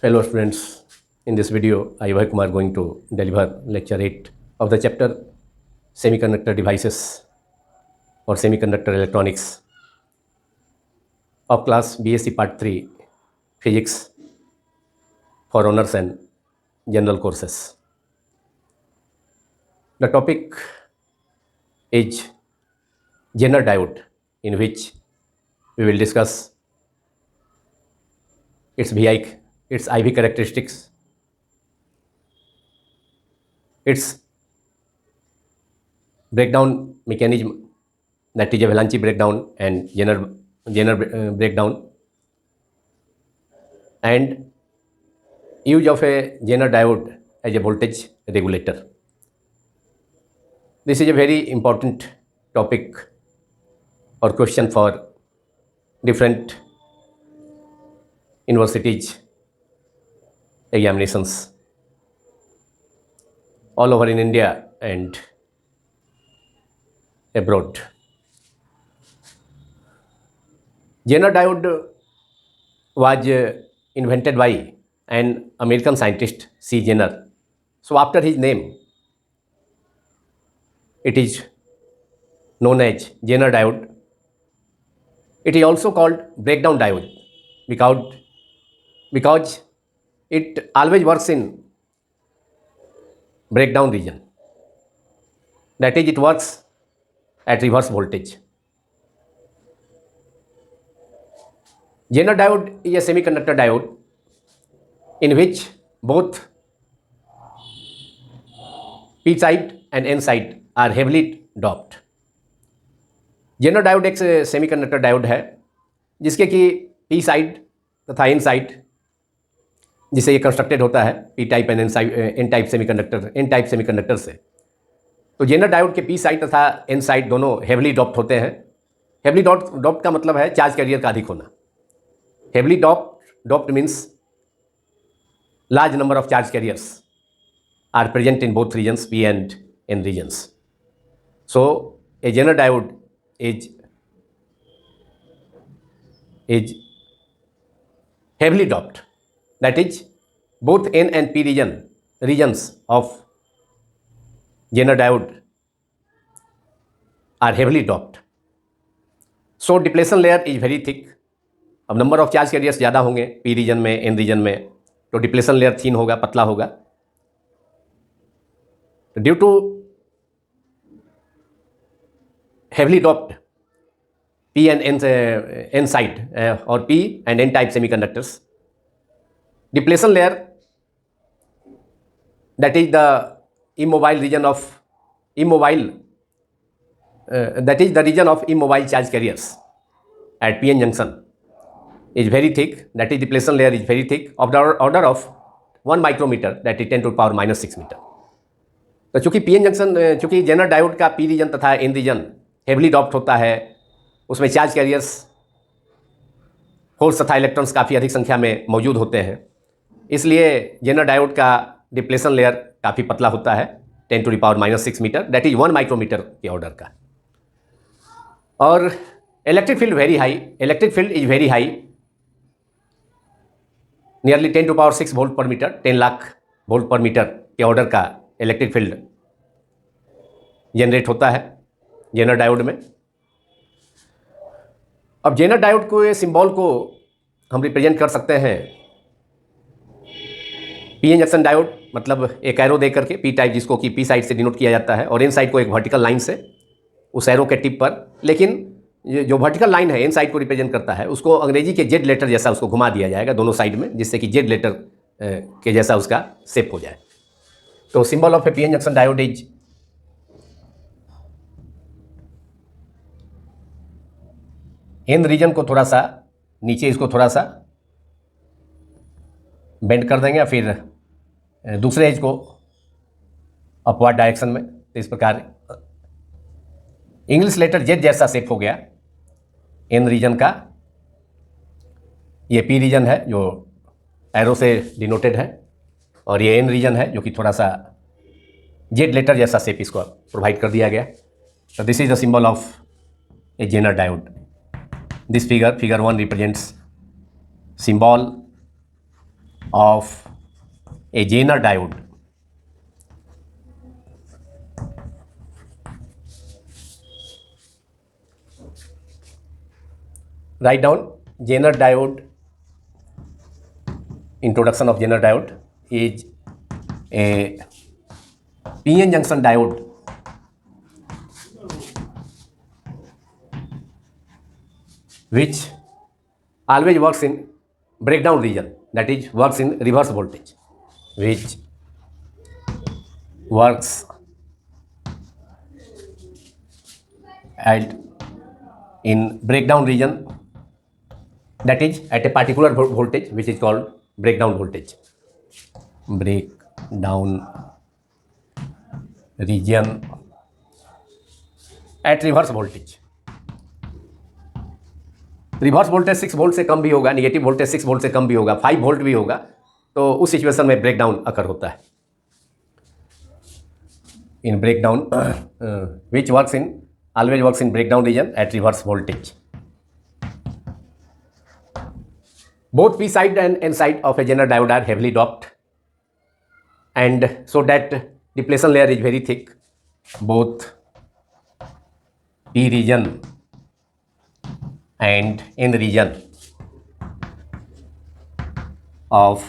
Hello students, in this video I Vaibhav Kumar going to deliver lecture 8 of the chapter Semiconductor Devices or Semiconductor Electronics of class BSc Part 3 Physics for honors and general courses. The topic is Zener diode, in which we will discuss its IV characteristics, its breakdown mechanism, that is Avalanche breakdown and Zener breakdown, and use of a Zener diode as a voltage regulator. This is a very important topic or question for different universities examinations all over in India and abroad. Zener diode was invented by an American scientist, C. Zener. So after his name, it is known as Zener diode. It is also called breakdown diode because it always works in breakdown region. That is, it works at reverse voltage. Zener diode is a semiconductor diode in which both P side and N side are heavily doped. Zener diode एक semiconductor diode है जिसके कि P side तथा N side जिसे ये constructed होता है P type and N type semiconductor से। तो जेनर डायोड के पी साइड तथा एन साइड दोनों हेवली डॉप्ट होते हैं। हेवली डॉप्ट का मतलब है चार्ज कैरियर का अधिक होना। Heavily डॉप्ट means large number of charge carriers are present in both regions, P and N regions. So a Zener diode is heavily doped. That is, both N and P regions of Zener diode are heavily doped. So depletion layer is very thick. अब number of charge carriers ज़्यादा होंगे P region में, N region में, तो depletion layer thin होगा, पतला होगा। Due to heavily doped P and N side और P and N type semiconductors, depletion layer that is the immobile region of that is the region of immobile charge carriers at PN junction is very thick. That is, depletion layer is very thick of the order of 1 micrometer, that is 10 to the power minus 6 मीटर। तो चूंकि PN junction, चूंकि Zener diode का P region तथा N region heavily doped होता है, उसमें charge carriers, holes तथा इलेक्ट्रॉन्स काफ़ी अधिक संख्या में मौजूद होते हैं, इसलिए जेनर डायोड का डिप्लेशन लेयर काफ़ी पतला होता है, 10 to the power minus 6 metre, that is 1 micrometre के ऑर्डर का। और electric field very high, electric field is very high, nearly 10 to the power 6 volt per metre, 10 lakh volt per metre के order का electric field generate होता है Jenner diode में। अब Jenner diode को, ये सिंबल को हम रिप्रेजेंट कर सकते हैं पी एन जंक्शन डायोड, मतलब एक एरो दे करके पी टाइप, जिसको कि पी साइड से डिनोट किया जाता है, और एन साइड को एक वर्टिकल लाइन से उस एरो के टिप पर। लेकिन ये जो वर्टिकल लाइन है एन साइड को रिप्रेजेंट करता है, उसको अंग्रेजी के जेड लेटर जैसा उसको घुमा दिया जाएगा दोनों साइड में, जिससे कि जेड लेटर के जैसा उसका शेप हो जाए। तो symbol of a P N junction diode is an region को थोड़ा सा नीचे, इसको थोड़ा सा बेंड कर देंगे, फिर दूसरे एज को अपवर्ड डायरेक्शन में। तो इस प्रकार इंग्लिश लेटर जेड जैसा शेप हो गया एन रीजन का। ये पी रीजन है जो एरो से डिनोटेड है, और ये एन रीजन है जो कि थोड़ा सा जेड लेटर जैसा शेप इसको प्रोवाइड कर दिया गया। तो this is the symbol of a Jenner diode. This figure 1 represents symbol of a Zener diode. Write down Zener diode. Introduction of Zener diode is a PN junction diode which always works in breakdown region, that is works in reverse voltage, which works at in breakdown region, that is at a particular voltage which is called breakdown voltage. Breakdown region at reverse voltage. Reverse voltage 6 volt से कम भी होगा, negative voltage 6 volt से कम भी होगा, 5 volt भी होगा, तो उस सिचुएशन में ब्रेकडाउन अकर होता है. In breakdown which works in always works in breakdown region at reverse voltage. Both P side and N side of a Zener diode are heavily doped, and so that depletion layer is very thick. Both P region and N region of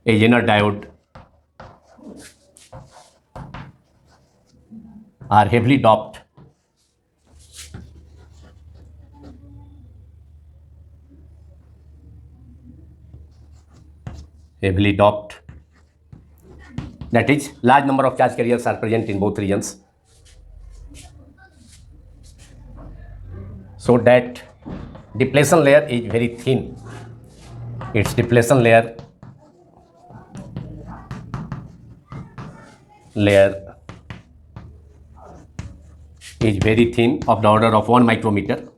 a Zener diode are heavily doped. Heavily doped, that is large number of charge carriers are present in both regions, so that depletion layer is very thin. Its depletion layer is very thin, of the order of 1 micrometer.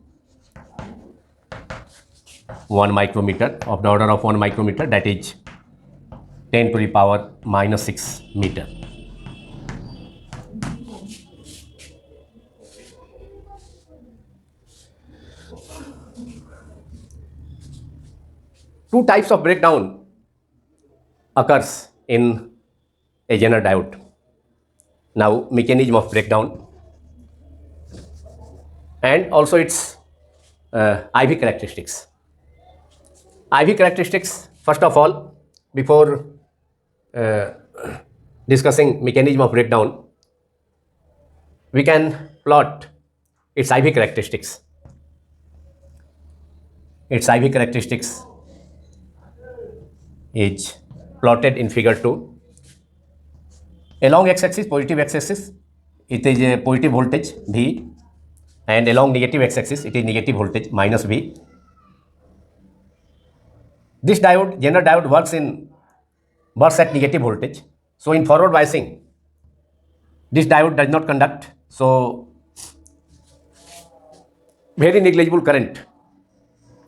1 micrometer, of the order of 1 micrometer, that is 10 to the power minus 6 meter. Two types of breakdown occurs in a Zener diode. Now, mechanism of breakdown and also its IV characteristics. IV characteristics, first of all, before discussing mechanism of breakdown, we can plot its IV characteristics. Its IV characteristics is plotted in figure 2. Along x-axis, positive x-axis, it is a positive voltage V, and along negative x-axis, it is negative voltage minus V. This diode, Zener diode, works at negative voltage. So in forward biasing, this diode does not conduct. So very negligible current,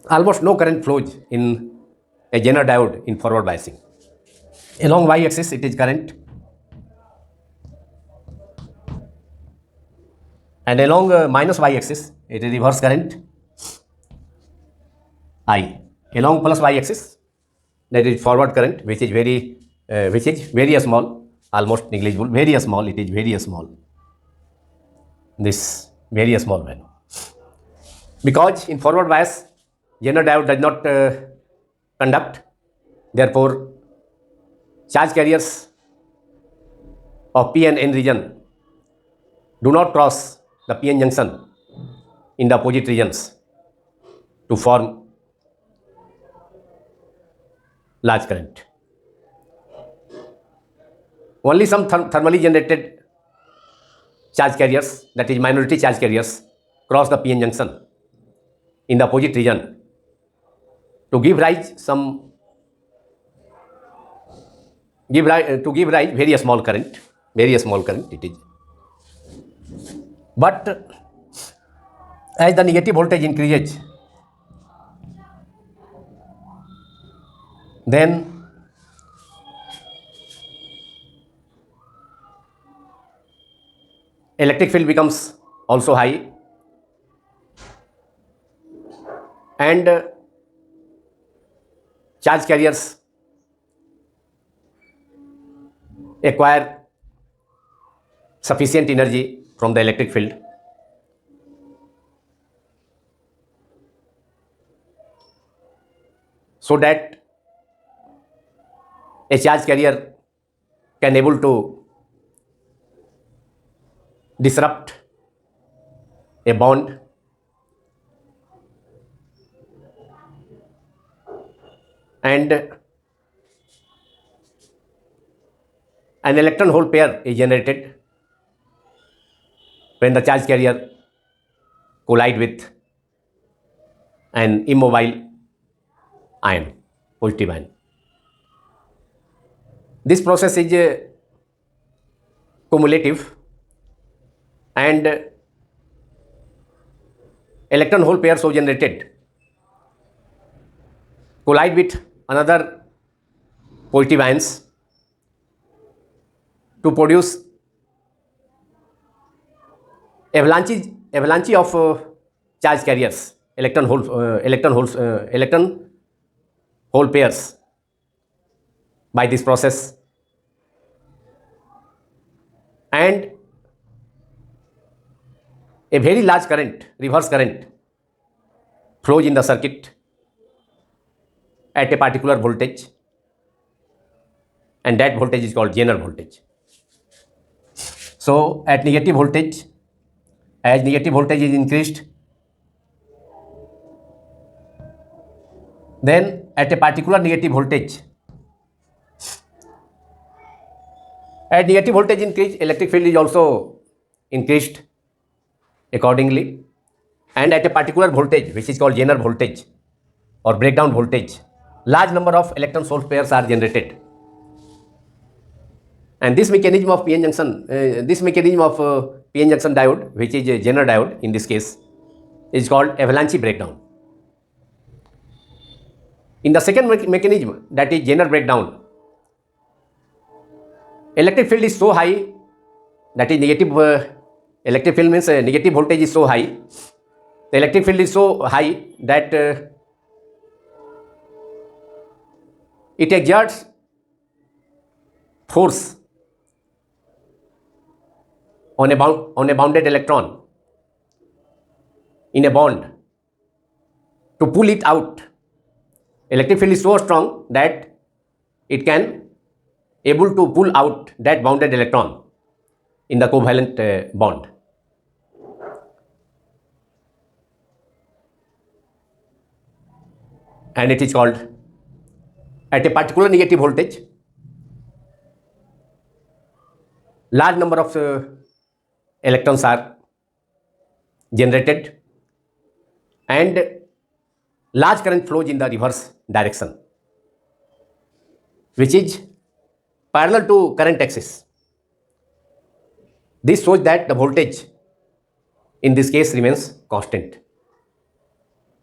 almost no current flows in a Zener diode in forward biasing. Along y-axis, it is current, and along minus y-axis, it is reverse current I. Along plus y-axis, that is forward current, which is very small, almost negligible, very small. It is very small. This very small value, because in forward bias, Zener diode does not conduct. Therefore, charge carriers of P and N region do not cross the PN junction in the opposite regions to form large current. Only some thermally generated charge carriers, that is minority charge carriers, cross the PN junction in the opposite region to give rise very small current it is. But as the negative voltage increases, then electric field becomes also high, and charge carriers acquire sufficient energy from the electric field so that a charge carrier can able to disrupt a bond and an electron hole pair is generated when the charge carrier collide with an immobile ion, positive ion. This process is cumulative and electron hole pair so generated collide with another positive ions to produce avalanche of charge carriers, electron hole pairs by this process, and a very large current, reverse current, flows in the circuit at a particular voltage, and that voltage is called Zener voltage. So at negative voltage, as negative voltage is increased, then at a particular negative voltage, at negative voltage increase, electric field is also increased accordingly, and at a particular voltage which is called Zener voltage or breakdown voltage, large number of electron hole pairs are generated. And this mechanism of PN junction, PN junction diode, which is a Zener diode in this case, is called avalanche breakdown. In the second mechanism, that is Zener breakdown, electric field is so high, that is negative, electric field means negative voltage is so high, the electric field is so high that it exerts force on a bounded electron in a bond to pull it out. Electric field is so strong that it can able to pull out that bounded electron in the covalent bond. And it is called, at a particular negative voltage, large number of electrons are generated and large current flows in the reverse direction, which is parallel to current axis. This shows that the voltage in this case remains constant,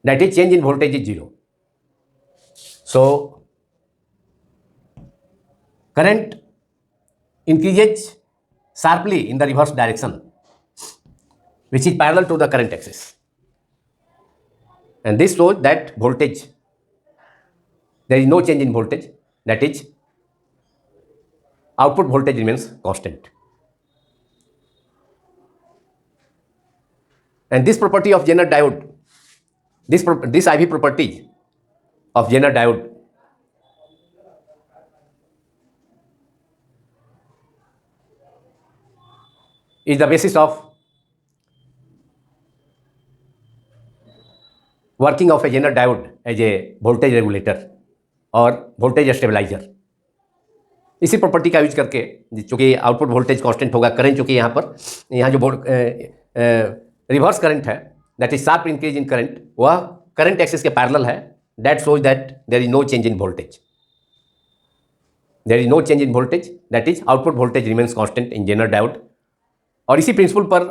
that is change in voltage is 0. So current increases sharply in the reverse direction, which is parallel to the current axis, and this shows that voltage, there is no change in voltage, that is output voltage remains constant. And this property of Zener diode, this IV property of Zener diode is the basis of working of a Zener diode as a voltage regulator और voltage stabilizer. इसी property का use करके, चूँकि output voltage constant होगा, current चूँकि यहाँ जो reverse current है, that is sharp increase in current, वह करंट एक्सिस के पैरेलल है, that shows that there is no change in voltage, there is no change in voltage, that is output voltage remains constant in Zener diode. और इसी principle पर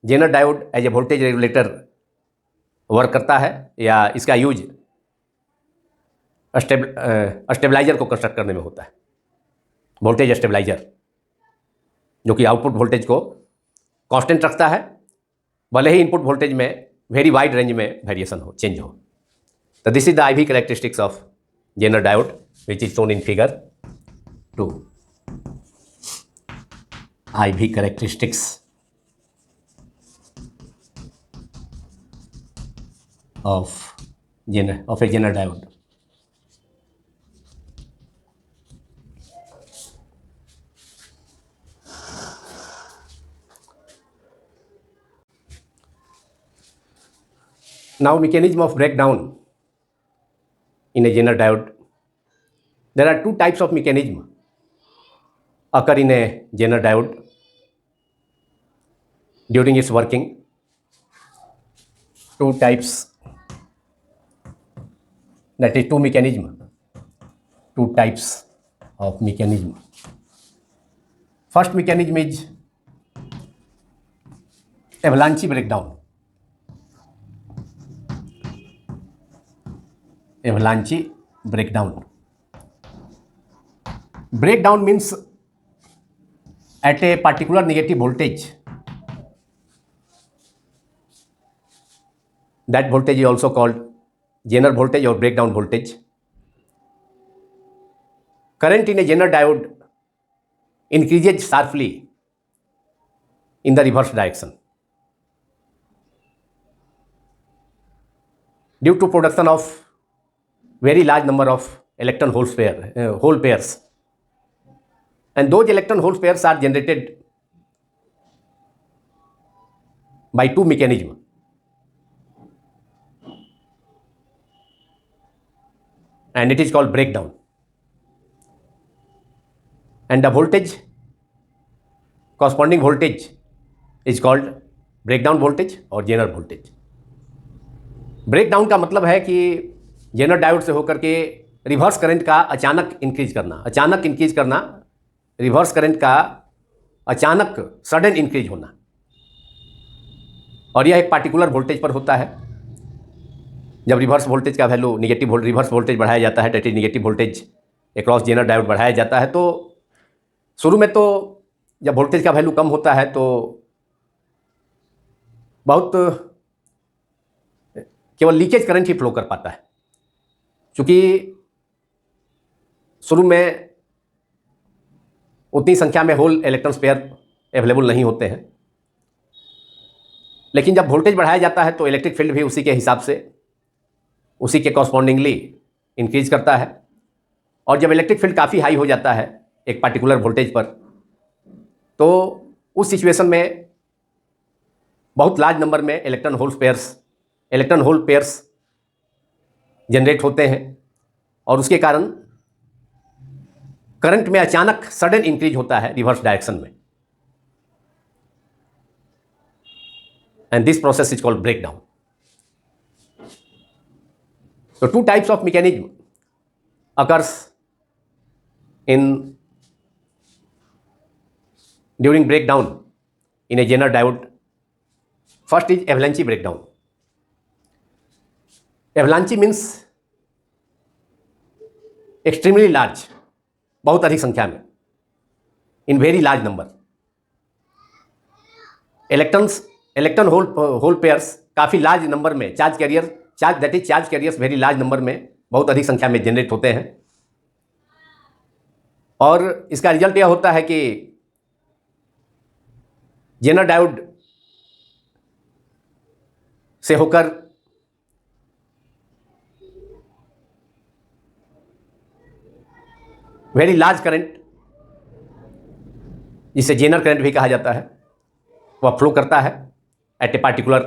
Zener diode as a voltage regulator work करता है, या इसका use stabiliser को construct करने में होता है, वोल्टेज स्टेबलाइजर, जो कि आउटपुट वोल्टेज को कांस्टेंट रखता है, भले ही इनपुट वोल्टेज में वेरी वाइड रेंज में वेरिएशन हो, चेंज हो. तो this is the IV characteristics of Zener diode, which is shown in figure 2. IV characteristics of a Zener diode. Now, mechanism of breakdown in a Zener diode. There are two types of mechanism occur in a Zener diode during its working. Two types, that is two mechanism, two types of mechanism. First mechanism is avalanche breakdown. Avalanche breakdown. Breakdown means at a particular negative voltage. That voltage is also called Zener voltage or breakdown voltage. Current in a Zener diode increases sharply in the reverse direction due to production of very large number of electron hole pairs, and those electron hole pairs are generated by two mechanisms. And it is called breakdown. And the voltage, corresponding voltage, is called breakdown voltage और Zener voltage. Breakdown का मतलब है कि Zener diode से होकर के reverse current का अचानक इंक्रीज करना, रिवर्स करंट का अचानक सडन इंक्रीज होना, और यह एक पार्टिकुलर वोल्टेज पर होता है. जब रिवर्स वोल्टेज का वैल्यू रिवर्स वोल्टेज बढ़ाया जाता है, that is negative voltage across Zener diode बढ़ाया जाता है, तो शुरू में तो जब वोल्टेज का वैल्यू कम होता है तो बहुत केवल लीकेज करंट ही फ्लो कर पाता है, क्योंकि शुरू में उतनी संख्या में होल इलेक्ट्रॉन पेयर अवेलेबल नहीं होते हैं. लेकिन जब वोल्टेज बढ़ाया जाता है तो इलेक्ट्रिक फील्ड भी उसी के हिसाब से, उसी के कॉरस्पॉन्डिंगली इंक्रीज करता है. और जब इलेक्ट्रिक फील्ड काफ़ी हाई हो जाता है एक पार्टिकुलर वोल्टेज पर, तो उस सिचुएशन में बहुत लार्ज नंबर में इलेक्ट्रॉन होल पेयर्स जनरेट होते हैं, और उसके कारण करंट में अचानक सडन इंक्रीज होता है रिवर्स डायरेक्शन में. And this process is called breakdown. So two types of mechanism occurs during breakdown in a Zener diode. First is avalanche breakdown. Avalanche means extremely large, बहुत अधिक संख्या में, in very large number. Electron hole pairs काफ़ी large number में, charge carriers very large number में, बहुत अधिक संख्या में जनरेट होते हैं. और इसका रिजल्ट यह होता है कि जेनर डायोड से होकर वेरी लार्ज करंट, जिसे जेनर करंट भी कहा जाता है, वह फ्लो करता है at a particular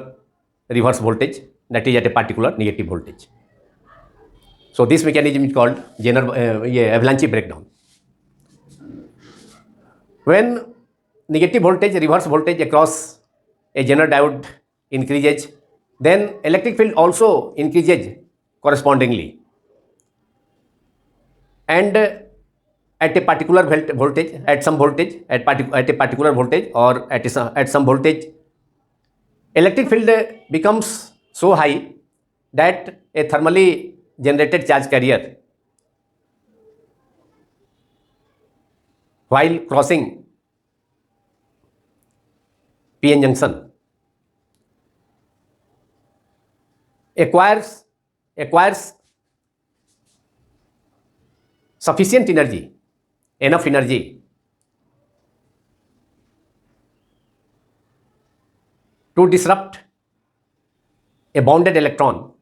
reverse voltage, that is at a particular negative voltage. So this mechanism is called avalanche breakdown. When negative voltage, reverse voltage across a Zener diode increases, then electric field also increases correspondingly, and at a particular voltage, at a particular voltage or at some voltage, electric field becomes so high that a thermally generated charge carrier, while crossing PN junction, acquires sufficient energy, enough energy to disrupt a bonded electron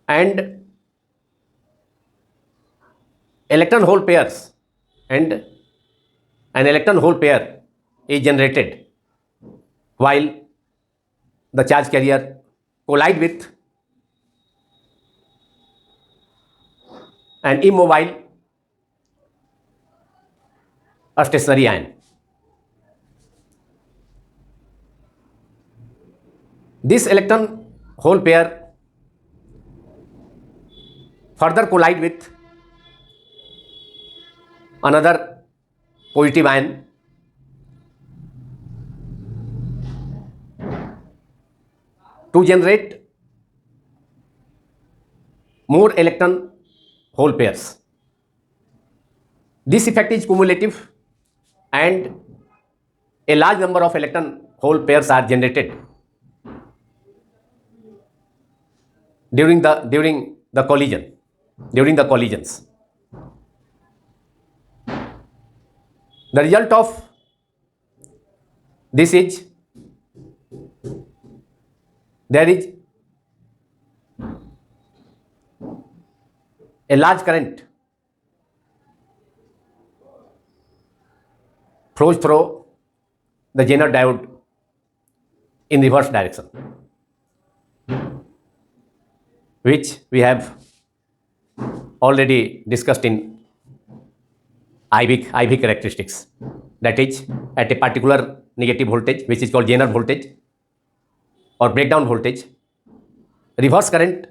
and electron hole pairs, and an electron hole pair is generated while the charge carrier collide with an immobile stationary ion. This electron hole pair further collide with another positive ion to generate more electron hole pairs. This effect is cumulative and a large number of electron hole pairs are generated during the collisions. The result of this is there is a large current flows through the Zener diode in reverse direction, which we have already discussed in IV characteristics. That is, at a particular negative voltage, which is called Zener voltage or breakdown voltage, reverse current,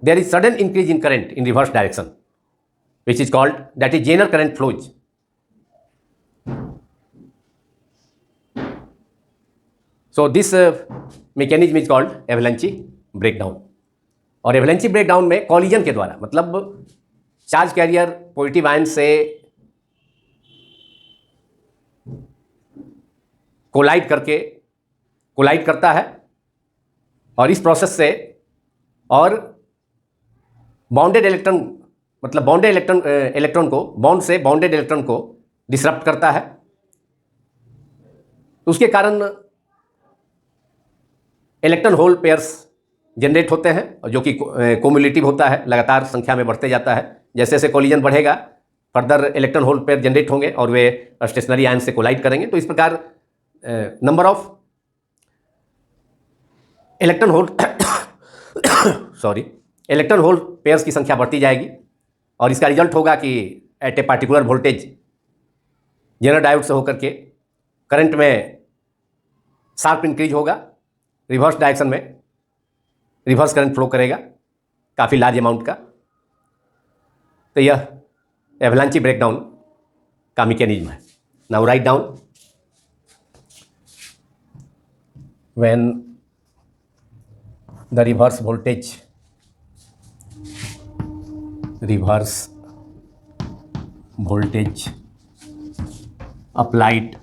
there is sudden increase in current in reverse direction, which is called, that is Zener current flows. So this mechanism is called avalanche breakdown. और एवलेंची breakdown में collision के द्वारा, मतलब charge carrier positive ion से collide करता है और इस प्रोसेस से और बाउंडेड इलेक्ट्रॉन, मतलब बाउंडेड इलेक्ट्रॉन को बॉन्ड से बाउंडेड इलेक्ट्रॉन को डिसरप्ट करता है। तो उसके कारण इलेक्ट्रॉन होल पेयर्स जनरेट होते हैं और जो कि कोम्युलेटिव होता है, लगातार संख्या में बढ़ते जाता है। जैसे जैसे कोलिजन बढ़ेगा further electron hole pair generate होंगे और वे स्टेशनरी आयन से कोलाइड करेंगे। तो इस प्रकार number of electron hole pairs की संख्या बढ़ती जाएगी और इसका रिजल्ट होगा कि at a particular voltage Zener diode से होकर के करंट में शार्प इंक्रीज होगा, रिवर्स डायरेक्शन में रिवर्स करंट फ्लो करेगा काफ़ी लार्ज अमाउंट का। तो यह एवलांची ब्रेकडाउन का मैकेनिज्म है। Now write down, when the reverse voltage applied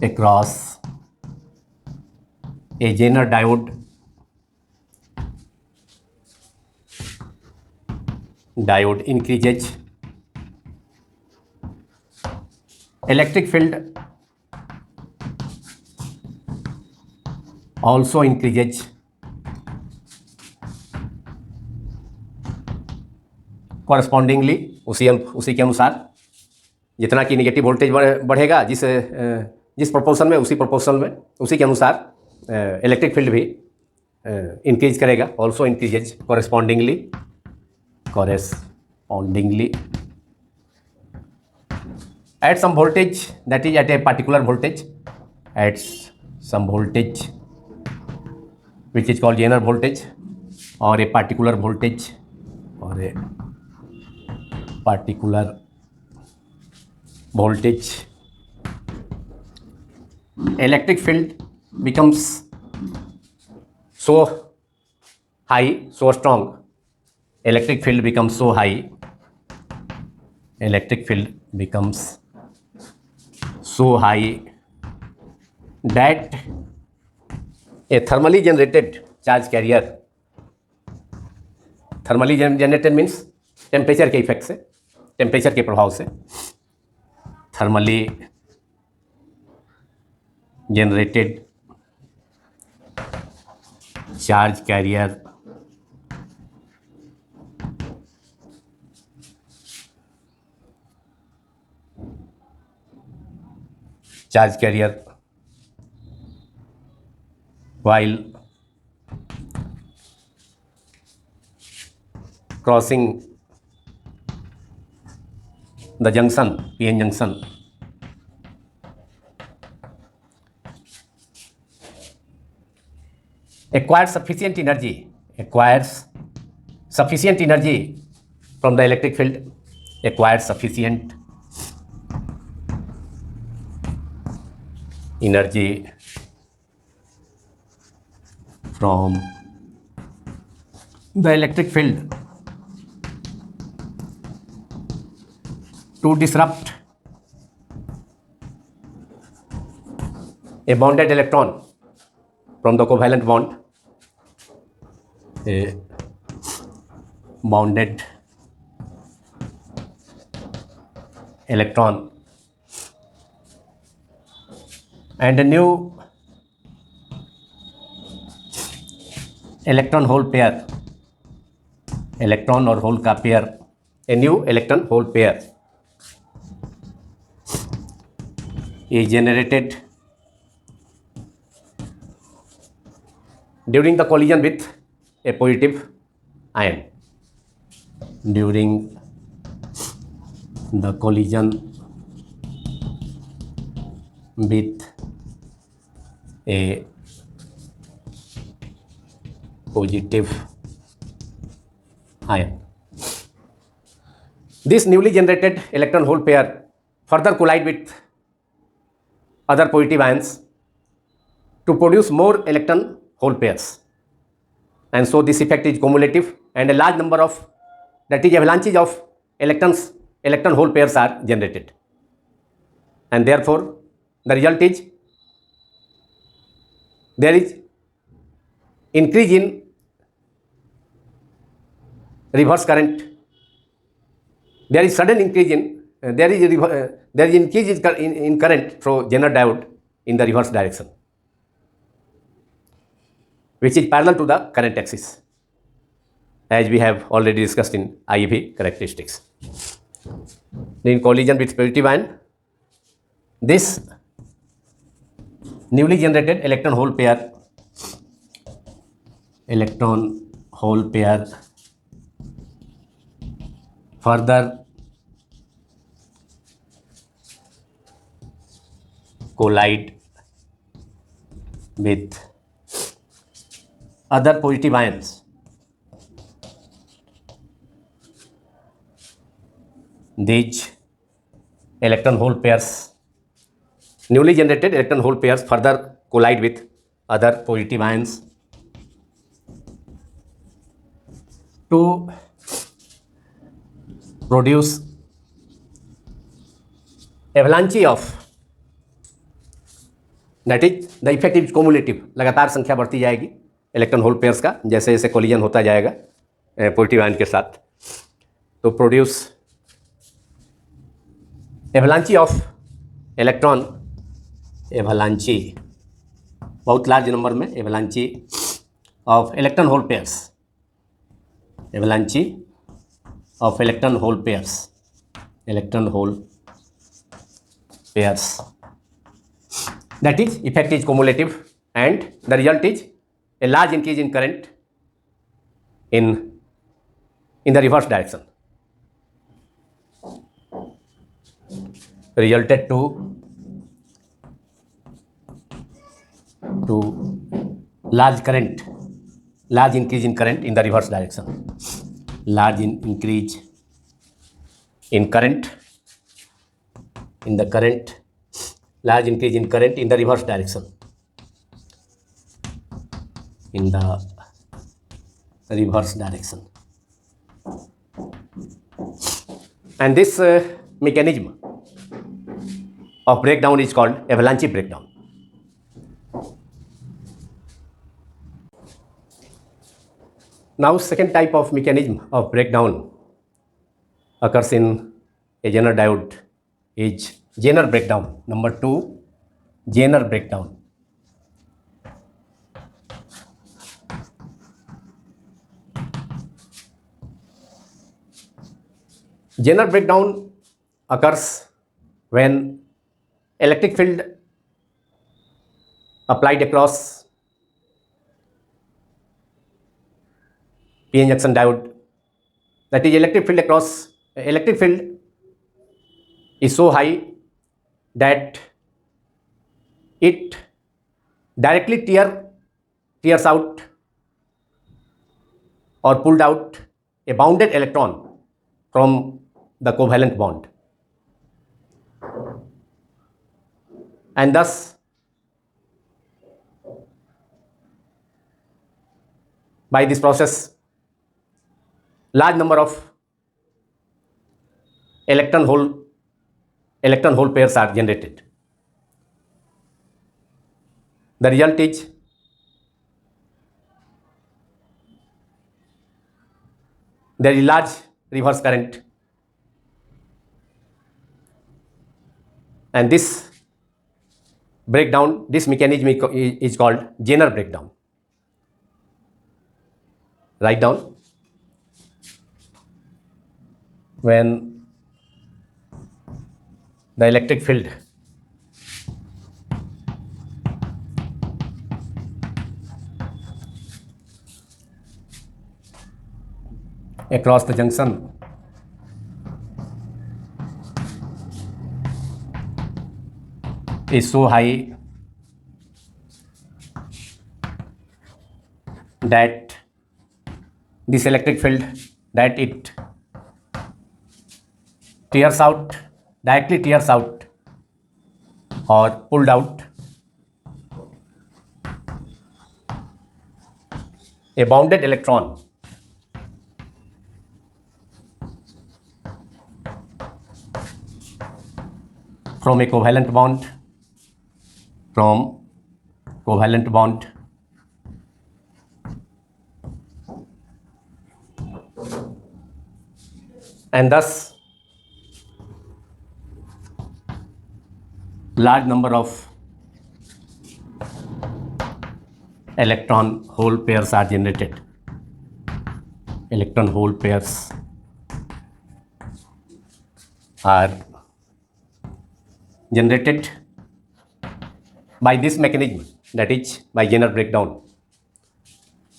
across a Zener diode increases, electric field also increases, correspondingly उसी के अनुसार जितना कि नेगेटिव वोल्टेज बढ़ेगा जिस प्रोपोर्शन में उसी के अनुसार इलेक्ट्रिक फील्ड भी इंक्रीज करेगा, also increases correspondingly at some voltage, that is at a particular voltage, at some voltage which is called Zener voltage और ए पार्टिकुलर वोल्टेज और a particular voltage, electric field becomes so high, so strong, electric field becomes so high that a thermally generated charge carrier thermally generated means temperature के effect से, temperature के प्रभाव से thermally generated charge carrier while crossing the junction, PN junction, acquires sufficient energy from the electric field, acquires sufficient energy from the electric field to disrupt a bonded electron from the covalent bond, a bonded electron and a new electron hole pair, electron और whole का pair, a new electron hole pair is generated during the collision with a positive ion. During the collision with a positive ion. This newly generated electron hole pair further collide with other positive ions to produce more electron hole pairs, and so this effect is cumulative and a large number of, that is avalanches of electron hole pairs are generated, and therefore the result is there is increase in reverse current, there is sudden increase in there is increase in current through Zener diode in the reverse direction, which is parallel to the current axis, as we have already discussed in IEV characteristics. In collision with positive ion, this newly generated electron hole pair further collide with other positive ions. These electron hole pairs, newly generated electron hole pairs, further collide with other positive ions to produce avalanche of, that is the effect is cumulative, लगातार संख्या बढ़ती जाएगी electron hole pairs का जैसे जैसे collision होता जाएगा positive ion के साथ, तो produce avalanche of electron, avalanche बहुत लार्ज नंबर में, avalanche of electron hole pairs, avalanche of electron hole pairs, that is effect is cumulative and the result is a large increase in current in the reverse direction, resulted to large increase in current in the reverse direction, large increase in current in the current, large increase in current in the reverse direction, in the reverse direction, and this mechanism of breakdown is called avalanche breakdown. Now, second type of mechanism of breakdown occurs in a Zener diode is Zener breakdown. Number two, Zener breakdown. Zener breakdown occurs when electric field applied across p-n junction diode, that is electric field is so high that it directly tears out or pulled out a bounded electron from the covalent bond, and thus by this process large number of electron hole pairs are generated. The result is there is large reverse current, and this mechanism is called Zener breakdown. Write down: when the electric field across the junction is so high that this electric field that it directly tears out or pulled out a bounded electron from a covalent bond, and thus large number of electron hole pairs are generated. Electron hole pairs are generated by this mechanism, that is by Zener breakdown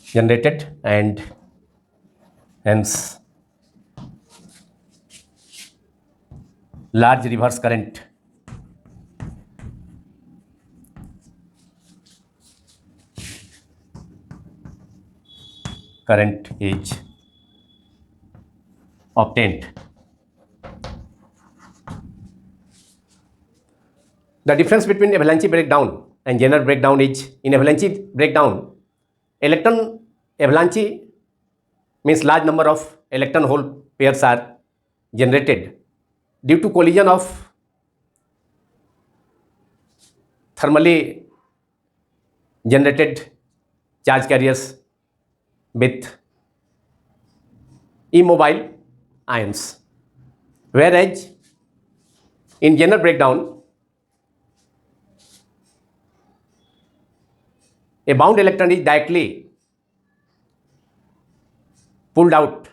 generated, and hence large reverse current is obtained. The difference between avalanche breakdown and Zener breakdown is, in avalanche breakdown, electron avalanche means large number of electron hole pairs are generated due to collision of thermally generated charge carriers with immobile ions, whereas in Zener breakdown a bound electron is directly pulled out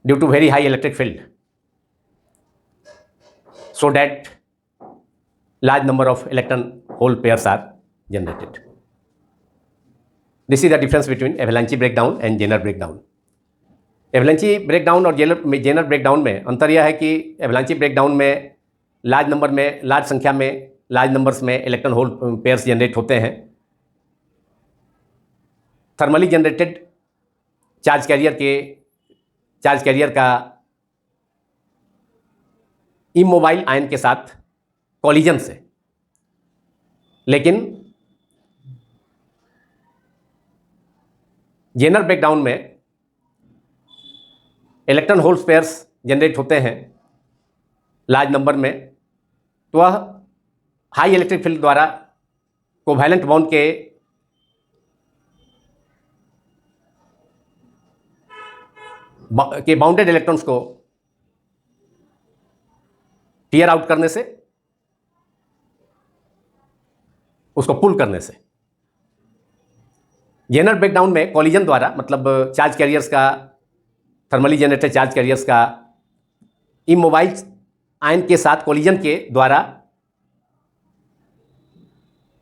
due to very high electric field, so that large number of electron hole pairs are generated. This is the difference between avalanche breakdown and Zener breakdown. avalanche breakdown और Zener breakdown में अंतर यह है कि avalanche breakdown में large संख्या में large numbers में इलेक्ट्रॉन होल पेयर्स जनरेट होते हैं. थर्मली जनरेटेड चार्ज कैरियर का इमोबाइल आयन के साथ कॉलिजन से, लेकिन जेनर ब्रेकडाउन में इलेक्ट्रॉन होल पेयर्स जनरेट होते हैं लार्ज नंबर में, तो वह हाई इलेक्ट्रिक फील्ड द्वारा कोवैलेंट बॉन्ड के के बाउंडेड इलेक्ट्रॉन्स को टीयर आउट करने से, उसको पुल करने से। जेनर ब्रेकडाउन में कॉलिजन द्वारा, मतलब चार्ज कैरियर्स का, थर्मली जनरेटेड चार्ज कैरियर्स का इमोबाइल आयन के साथ कॉलिजन के द्वारा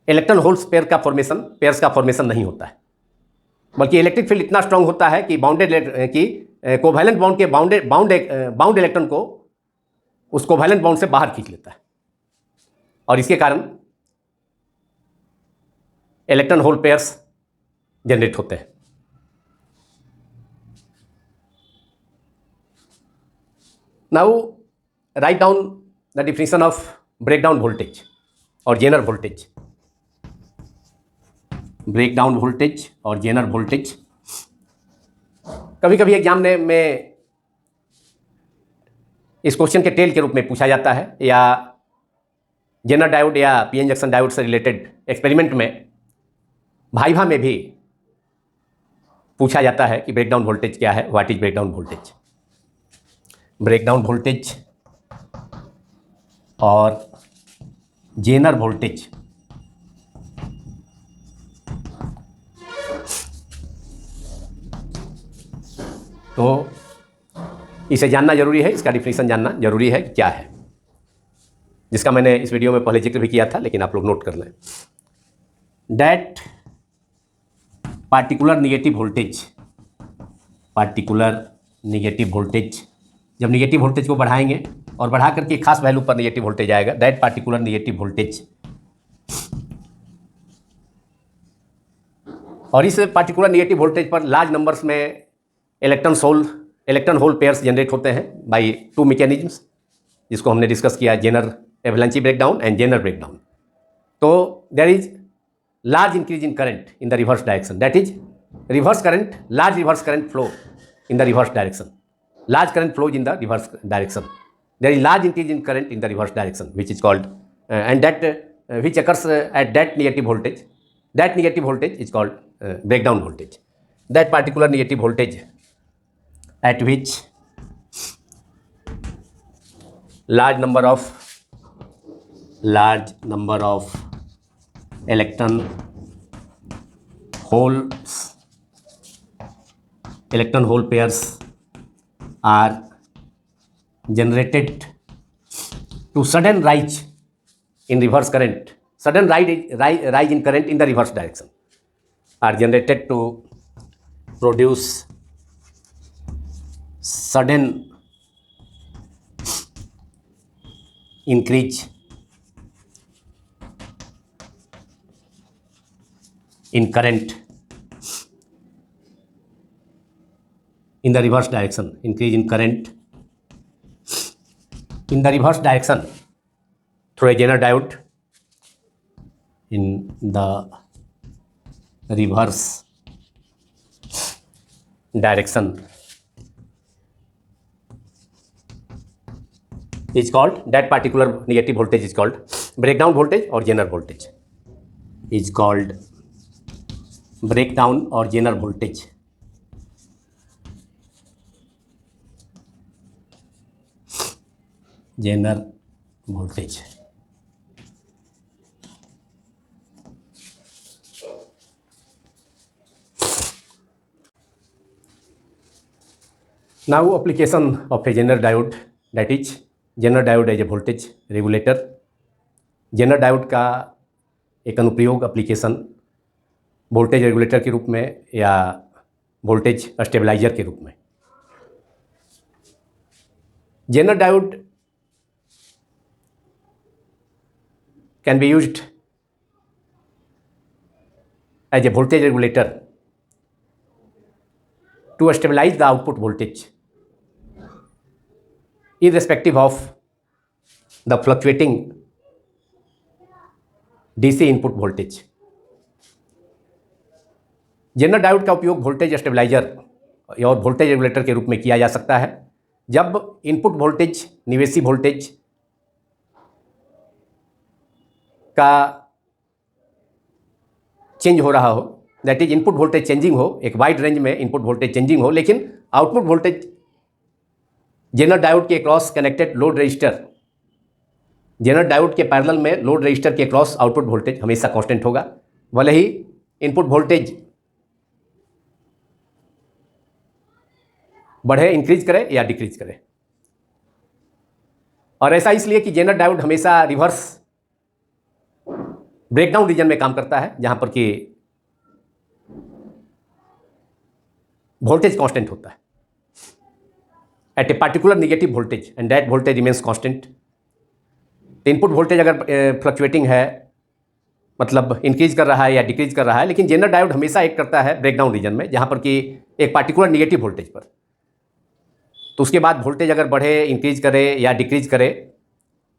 इलेक्ट्रॉन होल्स पेयर्स का फॉर्मेशन नहीं होता है, बल्कि इलेक्ट्रिक फील्ड इतना स्ट्रांग होता है कि कोवैलेंट बाउंड के बाउंड इलेक्ट्रॉन को उस कोवैलेंट बाउंड से बाहर खींच लेता है, और इसके कारण इलेक्ट्रॉन होल पेयर्स जनरेट होते हैं। Now write down the definition of breakdown voltage और जेनर वोल्टेज। ब्रेकडाउन वोल्टेज और जेनर वोल्टेज कभी कभी एग्जाम में इस क्वेश्चन के टेल के रूप में पूछा जाता है, या जेनर डायोड या पीएन जंक्शन डायोड से रिलेटेड एक्सपेरिमेंट में भाइभा में भी पूछा जाता है कि ब्रेकडाउन वोल्टेज क्या है, what is breakdown voltage. Breakdown voltage और जेनर वोल्टेज तो इसे जानना जरूरी है, इसका डिफिनेशन जानना जरूरी है क्या है, जिसका मैंने इस वीडियो में पहले जिक्र भी किया था, लेकिन आप लोग नोट कर लें। दैट पार्टिकुलर निगेटिव वोल्टेज, जब निगेटिव वोल्टेज को बढ़ाएंगे और बढ़ा करके एक खास वैल्यू पर निगेटिव वोल्टेज आएगा, दैट पार्टिकुलर निगेटिव वोल्टेज, और इस पार्टिकुलर निगेटिव वोल्टेज पर लार्ज नंबर्स में इलेक्ट्रॉन होल पेयर्स जनरेट होते हैं बाय टू मैकेनिज्म्स, जिसको हमने डिस्कस किया, zener avalanche breakdown and zener breakdown. तो there is large increase in current in the reverse direction, that is large reverse current flow in the reverse direction. Large current flows in the reverse direction. There is large increase in current in the reverse direction, which is called and that which occurs at that negative voltage. That negative voltage is called breakdown voltage. That particular negative voltage at which large number of electron hole pairs are generated to sudden rise in reverse current, sudden rise in current in the reverse direction, are generated to produce sudden increase in current in the reverse direction, increase in current in the reverse direction through a Zener diode in the reverse direction is called, that particular negative voltage is called breakdown voltage or Zener voltage, is called breakdown or Zener voltage. Zener voltage. Now application of a Zener diode, that is Zener diode as a voltage regulator. Zener diode का एक अनुप्रयोग application voltage regulator के रूप में या voltage stabiliser के रूप में। Zener diode can be used as a voltage regulator to stabilize the output voltage irrespective of the fluctuating DC input voltage. Zener diode का उपयोग वोल्टेज स्टेबलाइजर और वोल्टेज रेगुलेटर के रूप में किया जा सकता है जब इनपुट वोल्टेज निवेशी वोल्टेज का चेंज हो रहा हो, that is input voltage changing हो, एक वाइड रेंज में इनपुट वोल्टेज चेंजिंग हो, लेकिन आउटपुट वोल्टेज जेनर डायोड के across connected load resistor, Zener diode के पैरेलल में लोड रजिस्टर के क्रॉस आउटपुट वोल्टेज हमेशा कांस्टेंट होगा, भले ही इनपुट वोल्टेज बढ़े, इंक्रीज करे या डिक्रीज करे। और ऐसा इसलिए कि जेनर डायोड हमेशा रिवर्स ब्रेकडाउन रीजन में काम करता है, जहां पर कि वोल्टेज कांस्टेंट होता है at a particular negative voltage and that voltage remains constant. Input voltage अगर फ्लक्चुएटिंग है, मतलब इंक्रीज कर रहा है या डिक्रीज कर रहा है, लेकिन जेनर डायोड हमेशा एक्ट करता है ब्रेकडाउन रीजन में, जहां पर कि एक पार्टिकुलर नेगेटिव वोल्टेज पर। तो उसके बाद वोल्टेज अगर बढ़े, इंक्रीज करे या डिक्रीज करे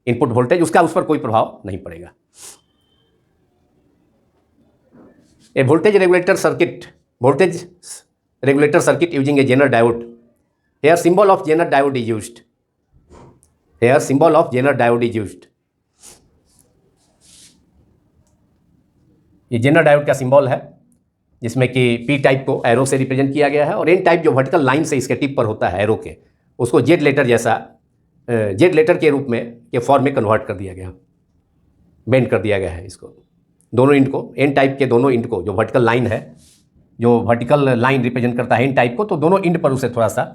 इनपुट वोल्टेज, उसका उस पर कोई प्रभाव नहीं पड़ेगा। A voltage regulator circuit using a Jenner diode, here symbol of Zener diode is used, here symbol of Zener diode is used। ये जेनर डायोड का सिंबल है, जिसमें कि पी टाइप को एरो से रिप्रेजेंट किया गया है, और एन टाइप जो वर्टिकल लाइन से इसके टिप पर होता है एरो के, उसको जेड लेटर जैसा, जेड लेटर के रूप में के फॉर्म में कन्वर्ट कर दिया गया, बेंड कर दिया गया है इसको, दोनों इंड को, एन टाइप के दोनों इंड को, जो वर्टिकल लाइन है, जो वर्टिकल लाइन रिप्रेजेंट करता है एन टाइप को, तो दोनों इंड पर उसे थोड़ा सा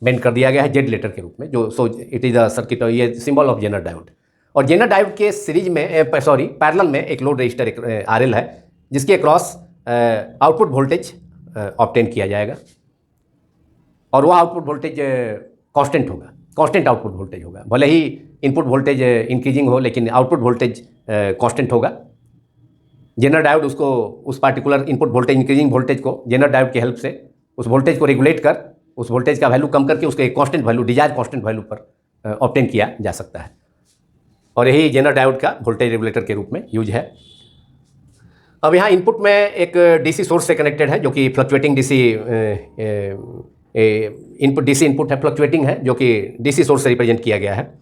बेंड कर दिया गया है जेड लेटर के रूप में, जो so it is a circuit, ये सिंबल ऑफ जेनर डायोड। और जेनर डायोड के सीरीज में पैरेलल में एक लोड रजिस्टर एक आरएल है, जिसके अक्रॉस आउटपुट वोल्टेज ऑब्टेन किया जाएगा, और वह आउटपुट वोल्टेज कांस्टेंट होगा, कांस्टेंट आउटपुट वोल्टेज होगा, भले ही इनपुट वोल्टेज इंक्रीजिंग हो, लेकिन आउटपुट वोल्टेज कांस्टेंट होगा। जेनर डायोड उसको, उस particular input voltage, increasing voltage को जेनर डायोड की हेल्प से उस वोल्टेज को रेगुलेट कर, उस वोल्टेज का वैल्यू कम करके उसके constant value, desired constant value पर ऑब्टेन किया जा सकता है, और यही जेनर डायोड का वोल्टेज रेगुलेटर के रूप में यूज है। अब यहाँ इनपुट में एक डीसी सोर्स से कनेक्टेड है, जो कि fluctuating DC input, DC input है, फ्लक्चुएटिंग है, जो कि डीसी सोर्स से रिप्रेजेंट किया गया है।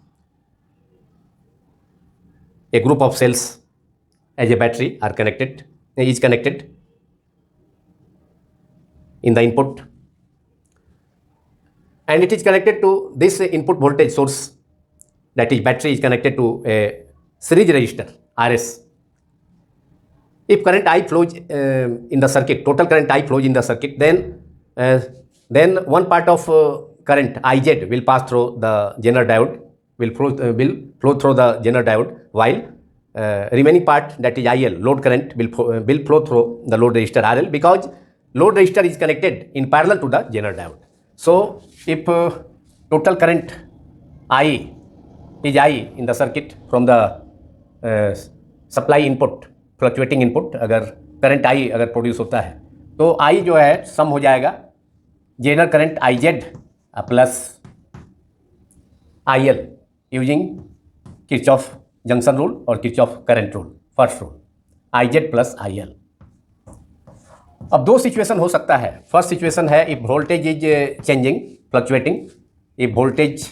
A group of cells as a battery are connected, is connected in the input, and it is connected to this input voltage source, that is battery is connected to a series resistor RS. If current I flows in the circuit, total current I flows in the circuit, then one part of current IZ will pass through the Zener diode, will flow through the Zener diode, while remaining part, that is IL, load current, will flow through the load resistor RL, because load resistor is connected in parallel to the Zener diode. So if total current I is I in the circuit from the supply input, fluctuating input, अगर current I अगर produce होता है, तो I जो है sum हो जाएगा zener current IZ plus IL using Kirchhoff junction rule और Kirchhoff current rule, first rule, IZ plus IL। अब दो सिचुएशन हो सकता है। फर्स्ट सिचुएशन है if voltage is changing, fluctuating, if voltage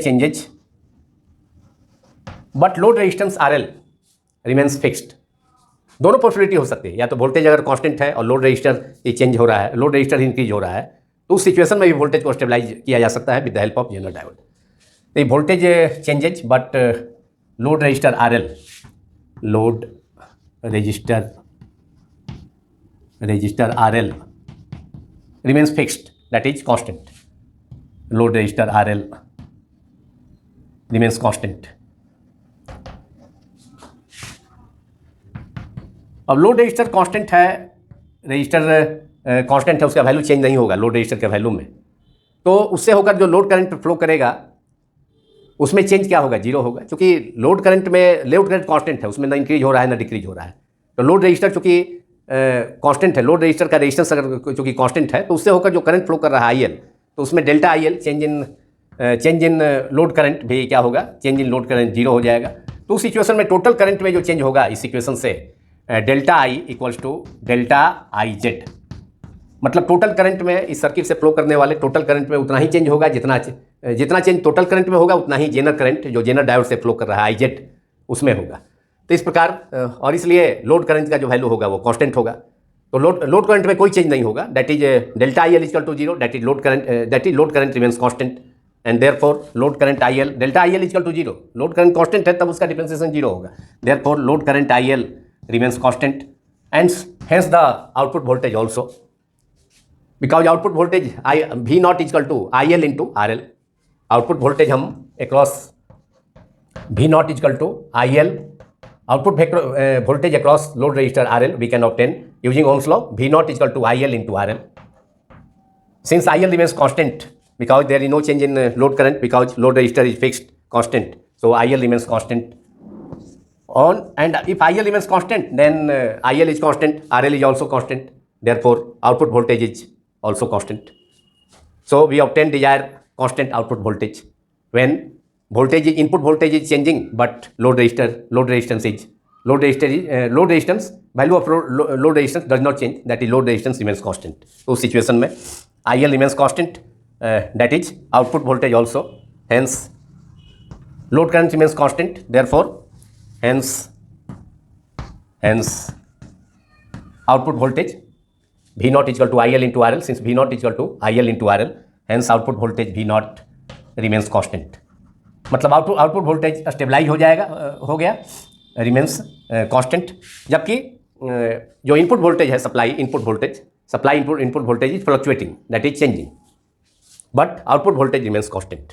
changes but load resistance RL remains fixed. दोनों possibility हो सकती है, या तो वोल्टेज अगर कांस्टेंट है और लोड रजिस्टर ये चेंज हो रहा है, लोड रजिस्टर इंक्रीज हो रहा है, तो उस सिचुएशन में भी वोल्टेज को स्टेबलाइज किया जा सकता है with the help of zener diode. तो voltage changes but load register RL, load register RL remains fixed, that is constant, load register RL remains constant. अब लोड रजिस्टर कांस्टेंट है, रजिस्टर कांस्टेंट है, उसका value change नहीं होगा load resistor के value में, तो उससे होकर जो लोड करंट फ्लो करेगा उसमें चेंज क्या होगा, जीरो होगा, क्योंकि लोड करंट कांस्टेंट है, उसमें ना इंक्रीज हो रहा है ना डिक्रीज हो रहा है। तो लोड रजिस्टर चूँकि कांस्टेंट है, लोड रजिस्टर का रेजिस्टेंस अगर चूँकि कांस्टेंट है, तो उससे होकर जो करंट फ्लो कर रहा है IL, तो उसमें delta IL change in load current भी क्या होगा, change in load current zero हो जाएगा। तो उस सिचुएशन में टोटल करंट में जो चेंज होगा इस सिचुएशन से, delta I equals to delta IZ, मतलब टोटल करंट में इस सर्किट से फ्लो करने वाले टोटल करंट में उतना ही चेंज होगा, जितना चेंज टोटल करंट में होगा उतना ही जेनर करंट जो जेनर डायोड से फ्लो कर रहा है IZ उसमें होगा। तो इस प्रकार, और इसलिए लोड करंट का जो वैल्यू होगा वो कांस्टेंट होगा। तो लोड करंट में कोई चेंज नहीं होगा, that is delta I L equal to zero, that is load current remains constant and therefore load current I L, delta I L equal to zero, load current constant है तब उसका differentiation zero होगा, therefore load current I L remains constant and hence the output voltage also, because output voltage I V naught equal to I L into R L, output voltage हम across we naught equal to I L output vector voltage across load resistor RL we can obtain using Ohm's law, V naught is equal to IL into RL. Since IL remains constant because there is no change in load current because load resistor is fixed constant, so IL remains constant on, and if IL remains constant then IL is constant, RL is also constant, therefore output voltage is also constant. So we obtain desired constant output voltage when voltage is input voltage is changing but load resistance value of load resistance does not change, that is load resistance remains constant. तो उस situation में IL remains constant, that is output voltage also, hence load current remains constant, therefore hence output voltage V naught is equal to IL into RL, since V naught is equal to IL into RL, hence output voltage V naught remains constant. मतलब output voltage stabilize हो गया, remains constant, जबकि जो input voltage है supply input voltage is fluctuating, that is changing, but output voltage remains constant,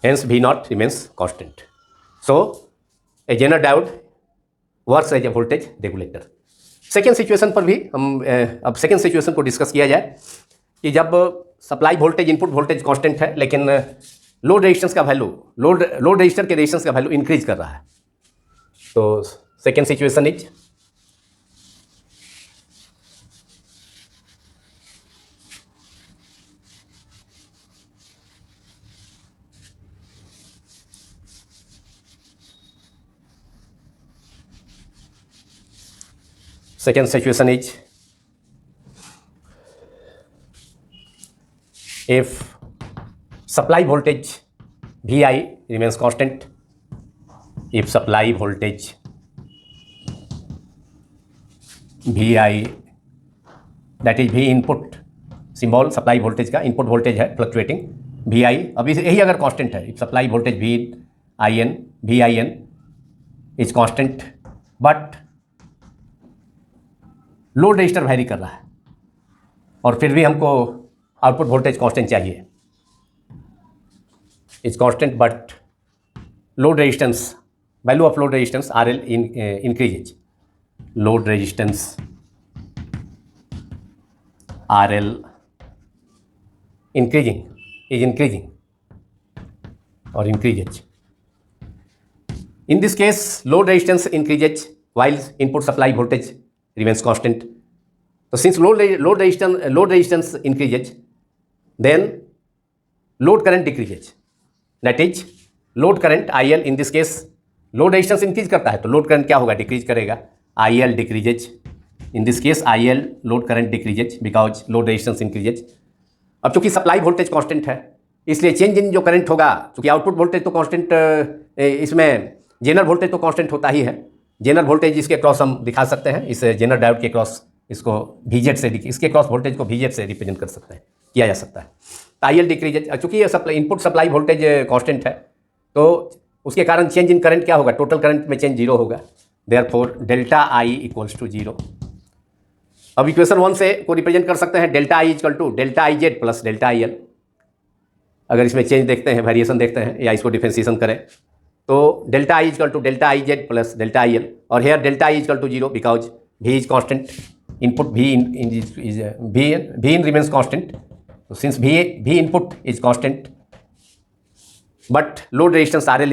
hence V naught remains constant. So a Jenner diode works as a voltage regulator. Second situation पर भी हम अब second situation को discuss किया जाए कि जब supply voltage input voltage constant है लेकिन लोड रेजिस्टेंस का वैल्यू लोड रेजिस्टर के रेजिस्टेंस का वैल्यू इंक्रीज कर रहा है. तो second situation is if supply voltage Vi remains constant, if supply voltage Vi, that is V input symbol supply voltage का, इनपुट वोल्टेज है फ्लक्चुएटिंग Vi, अब यही अगर कांस्टेंट है, if supply voltage VIN is constant but load resistor vary कर रहा है और फिर भी हमको आउटपुट वोल्टेज कांस्टेंट चाहिए, is constant but load resistance value of load resistance RL increases, load resistance RL increasing or increases. In this case, load resistance increases while input supply voltage remains constant. So since load resistance increases, then load current decreases. That is load current IL, in this case load resistance increase करता है तो load current क्या होगा, decrease करेगा, IL decreases. In this case IL load current decreases because load resistance increases. अब चूंकि supply voltage constant है इसलिए चेंज इन जो करंट होगा, चूंकि आउटपुट वोल्टेज तो कांस्टेंट, इसमें जेनर वोल्टेज तो कांस्टेंट होता ही है, जेनर वोल्टेज इसके क्रॉस हम दिखा सकते हैं, इस जेनर डायोड के क्रॉस इसको VZ से, इसके क्रॉस वोल्टेज को VZ से रिप्रेजेंट कर सकते हैं, किया जा सकता है. तो IL डिक्रीज, चूंकि ये supply input supply voltage constant है तो उसके कारण चेंज इन करंट क्या होगा, टोटल करंट में चेंज जीरो होगा, therefore delta I equals to zero. अब इक्वेशन 1 से को रिप्रेजेंट कर सकते हैं delta I equal to delta IZ plus delta IL. अगर इसमें चेंज देखते हैं, वेरिएशन देखते हैं या इसको डिफरेंशिएशन करें तो delta I equal to delta IZ plus delta IL, और here delta I equal to zero because V is constant, input V in remains constant. So since V input is constant but load resistance RL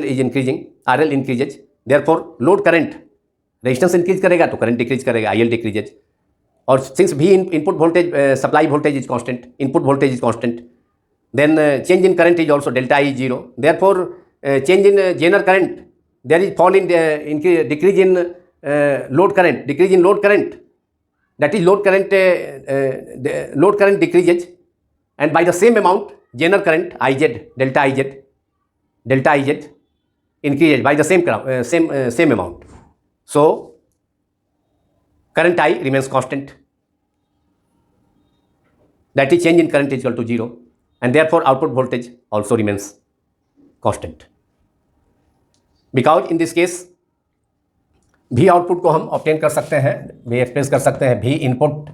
is increasing, RL increases, therefore load current resistance increase करेगा तो current decrease करेगा, IL decreases. और since V input voltage supply voltage is constant, input voltage is constant, then change in current is also delta I zero, therefore change in Zener current there is fall in decrease in load current, that is load current decreases and by the same amount Zener current delta IZ increases by the same amount. So current I remains constant, that is change in current is equal to 0, and therefore output voltage also remains constant. Because in this case V output को हम obtain कर सकते हैं, भी express कर सकते हैं, V input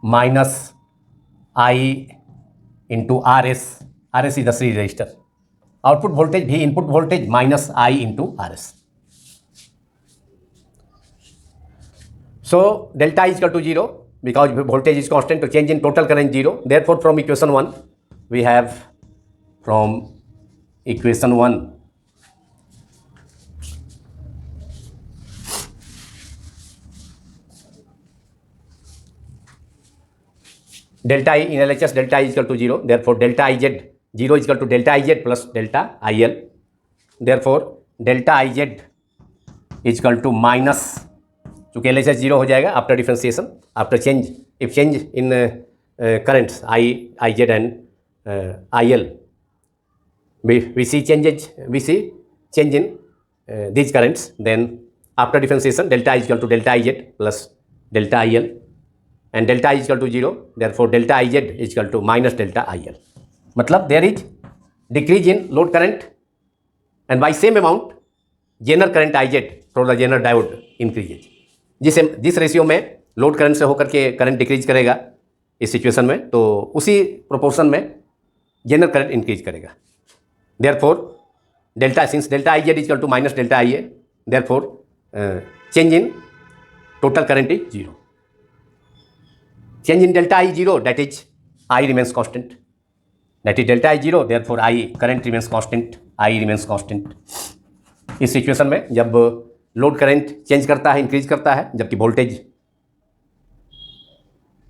minus I into R S is the series register. Output voltage V input voltage minus I into R S. So delta is equal to 0 because voltage is constant, so change in total current 0. Therefore from equation 1 we have, from equation 1 delta I in LHS, delta I is equal to 0. Therefore delta IZ 0 is equal to delta IZ plus delta IL. Therefore delta IZ is equal to minus, चूँकि LHS 0 हो जाएगा after differentiation, after change, if change in currents IZ and IL, we see change in these currents, then after differentiation delta is equal to delta IZ plus delta IL, and delta is equal to 0. Therefore delta IZ is equal to minus delta IL. मतलब there is decrease in load current, and by same amount Zener current IZ through the Zener diode increases. जिस ratio में load current से होकर के current decrease करेगा इस situation में, तो उसी प्रोपोर्शन में जेनर करंट इंक्रीज करेगा. Therefore delta, since delta I Z is equal to minus delta I A, therefore change in total current is 0. Change in delta I 0, that is I remains constant, that is delta I 0, therefore I current remains constant, I remains constant. इस situation में जब load current change करता है, increase करता है, जबकि voltage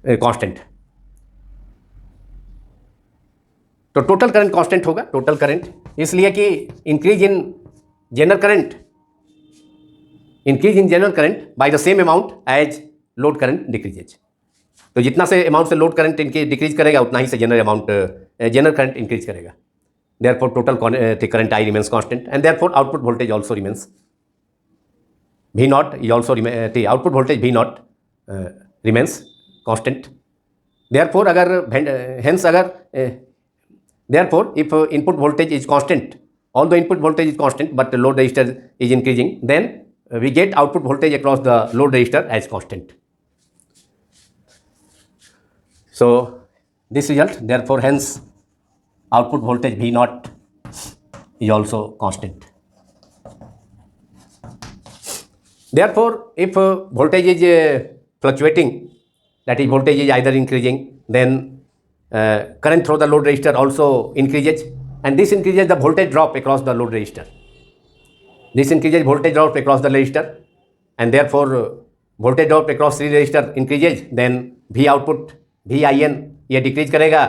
constant, तो total current constant होगा. टोटल करंट इसलिए कि increase in Zener current by the same amount as load current decreases. तो जितना से अमाउंट से लोड करंट डिक्रीज करेगा उतना ही से जेनर करंट इंक्रीज करेगा. Therefore total current I remains constant, and therefore output voltage also remains V naught is also the output voltage V naught remains constant. Therefore therefore if input voltage is constant, although input voltage is constant but the load resistor is increasing, then we get output voltage across the load resistor as constant. So this result, therefore hence output voltage V naught is also constant. Therefore, if voltage is fluctuating, that is voltage is either increasing, then current through the load resistor also increases, and this increases the voltage drop across the load resistor. This increases voltage drop across the resistor, and therefore voltage drop across series resistor increases. Then V output, VIN ये decrease करेगा,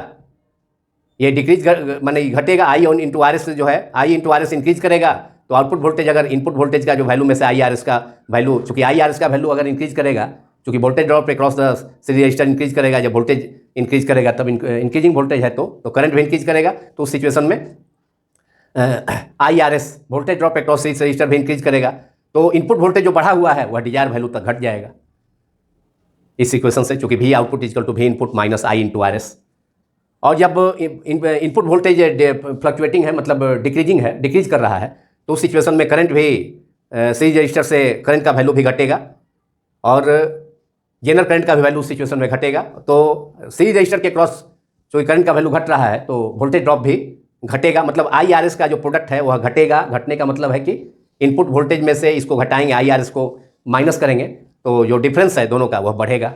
ये decrease माने घटेगा. I on into R S जो है, I into R S increase करेगा, तो output voltage अगर इनपुट वोल्टेज का जो वैल्यू में से आई आर एस का वैल्यू, चूँकि आई आर एस का वैल्यू अगर इंक्रीज करेगा, चूँकि voltage drop across the series register increase करेगा, जब वोल्टेज इंक्रीज करेगा तब इंक्रीजिंग वोल्टेज है तो करंट भी इंक्रीज करेगा. तो उस सिचुएशन में I R S voltage drop across series register भी इंक्रीज करेगा, तो इनपुट वोल्टेज जो बढ़ा हुआ है वह डिजायर वैल्यू तक घट जाएगा इस इक्वेशन से, चूँकि V output equal to V input minus I into R S. और जब इनपुट वोल्टेज फ्लक्चुएटिंग है, मतलब डिक्रीजिंग है, डिक्रीज कर रहा है, तो उस सिचुएशन में करंट भी सीरीज रजिस्टर से करंट का वैल्यू भी घटेगा और जेनर करंट का भी वैल्यू उस सिचुएशन में घटेगा. तो सीरीज रजिस्टर के क्रॉस जो करंट का वैल्यू घट रहा है तो वोल्टेज ड्रॉप भी घटेगा. मतलब आई आर एस का जो प्रोडक्ट है वह घटेगा. घटने का मतलब है कि इनपुट वोल्टेज में से इसको घटाएंगे, आई आर एस को माइनस करेंगे, तो जो डिफरेंस है दोनों का वह बढ़ेगा.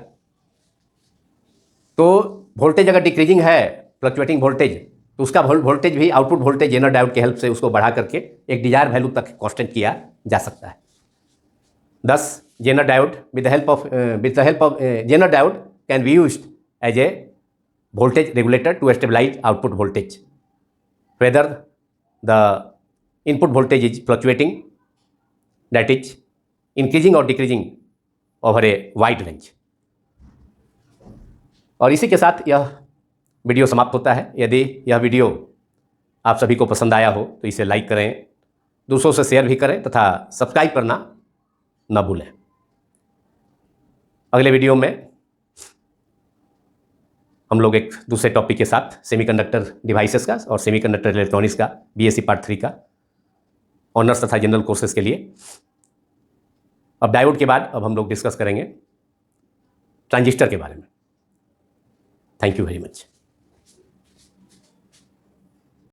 तो वोल्टेज अगर डिक्रीजिंग है, फ्लक्चुएटिंग वोल्टेज, तो उसका वोल्टेज भी आउटपुट वोल्टेज जेनर डायोड के हेल्प से उसको बढ़ा करके एक डिजायर वैल्यू तक कांस्टेंट किया जा सकता है. Thus Zener diode with the help of Zener diode can be used as a voltage regulator to stabilize output voltage, whether the input voltage is fluctuating, that is increasing or decreasing over a wide range. और इसी के साथ यह video समाप्त होता है. यदि यह वीडियो आप सभी को पसंद आया हो तो इसे लाइक करें, दूसरों से शेयर भी करें तथा सब्सक्राइब करना ना भूलें। अगले वीडियो में हम लोग एक दूसरे टॉपिक के साथ सेमीकंडक्टर डिवाइसेस का और सेमीकंडक्टर इलेक्ट्रॉनिक्स का बीएससी पार्ट 3 का ऑनर्स तथा जनरल कोर्सेज के लिए। अब डायोड के बाद अब हम लोग डिस्कस करेंगे ट्रांजिस्टर के बारे में। Thank you very much.